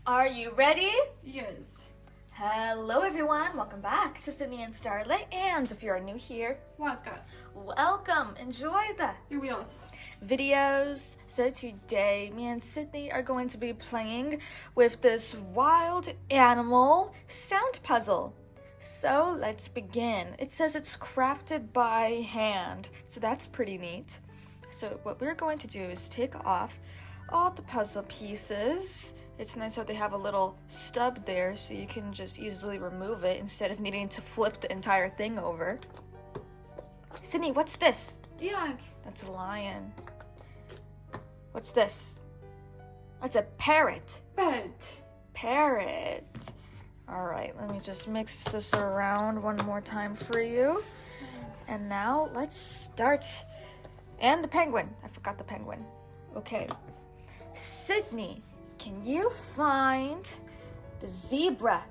Are you ready? Yes. Hello everyone, welcome back to Sydney and Starlight, and if you're new here, welcome, enjoy the videos. So today, me and Sydney are going to be playing with this wild animal sound puzzle. So let's begin. It says it's crafted by hand, so that's pretty neat. So what we're going to do is take off all the puzzle pieces. It's nice how they have a little stub there so you can just easily remove it instead of needing to flip the entire thing over. Sydney, what's this? Yak. That's a lion. What's this? That's a parrot. Parrot. All right, let me just mix this around one more time for you. And now let's start. And the penguin. I forgot the penguin. Okay. Sydney, can you find the zebra?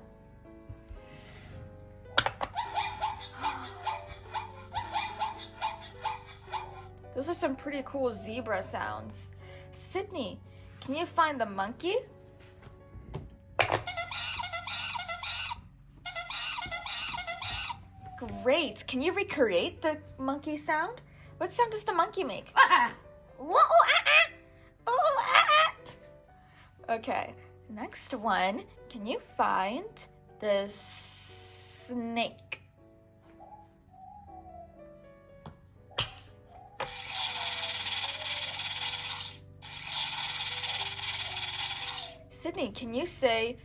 Those are some pretty cool zebra sounds. Sydney, can you find the monkey? Great. Can you recreate the monkey sound? What sound does the monkey make? Okay, next one. Can you find the snake? Sydney, can you say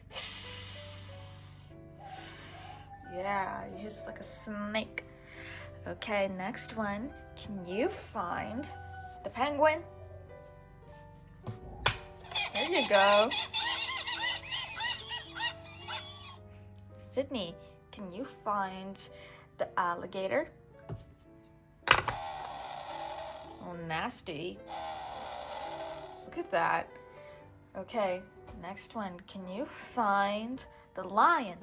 yeah, you hiss like a snake. Okay, next one. Can you find the penguin? There you go. Sydney, can you find the alligator? Oh, nasty. Look at that. Okay, next one. Can you find the lion?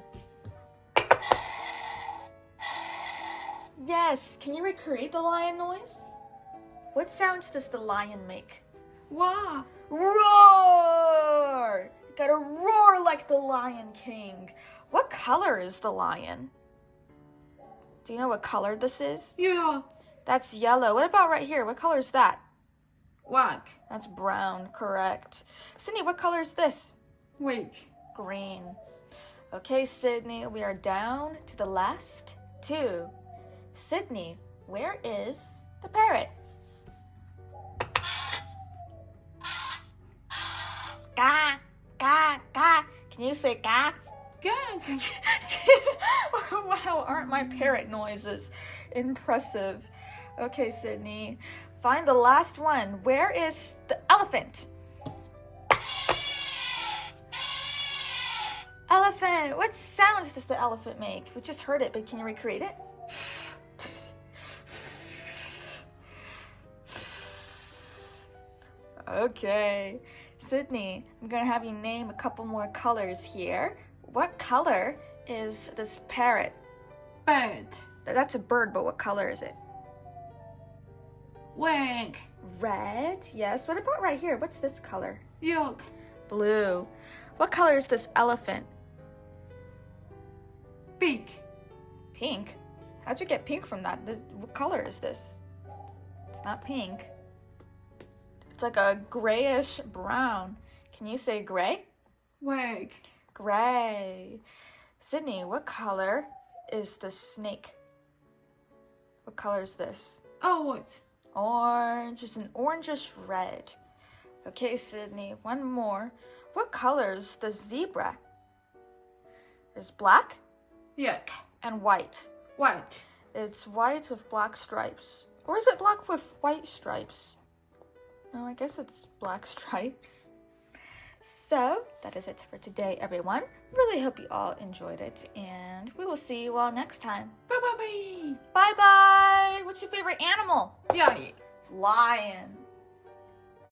Yes, can you recreate the lion noise? What sounds does the lion make? Wow. Roar! You gotta roar like the Lion King. What color is the lion? Do you know what color this is? Yeah. That's yellow. What about right here? What color is that? Whack. That's brown, correct. Sydney, what color is this? Wake. Green. Okay, Sydney, we are down to the last two. Sydney, where is the parrot? Ga, ga, ga. Can you say ga? Good. Wow, aren't my parrot noises impressive? Okay, Sydney, find the last one. Where is the elephant? Elephant. What sounds does the elephant make? We just heard it, but can you recreate it? Okay. Sydney, I'm gonna have you name a couple more colors here. What color is this parrot? Bird. That's a bird, but what color is it? Wake. Red, yes. What about right here? What's this color? Yolk. Blue. What color is this elephant? Beak. Pink. How'd you get pink from that? What color is this? It's not pink. It's like a grayish brown. Can you say gray? Wake. Gray. Sydney, what color is the snake? What color is this? Orange. Orange. It's an orangish red. Okay, Sydney, one more. What color is the zebra? There's black Yak. and white. White. It's white with black stripes. Or is it black with white stripes? No, I guess it's black stripes. So, that is it for today, everyone. Really hope you all enjoyed it, and we will see you all next time. Bye. Bye-bye! What's your favorite animal? Yeah. Lion.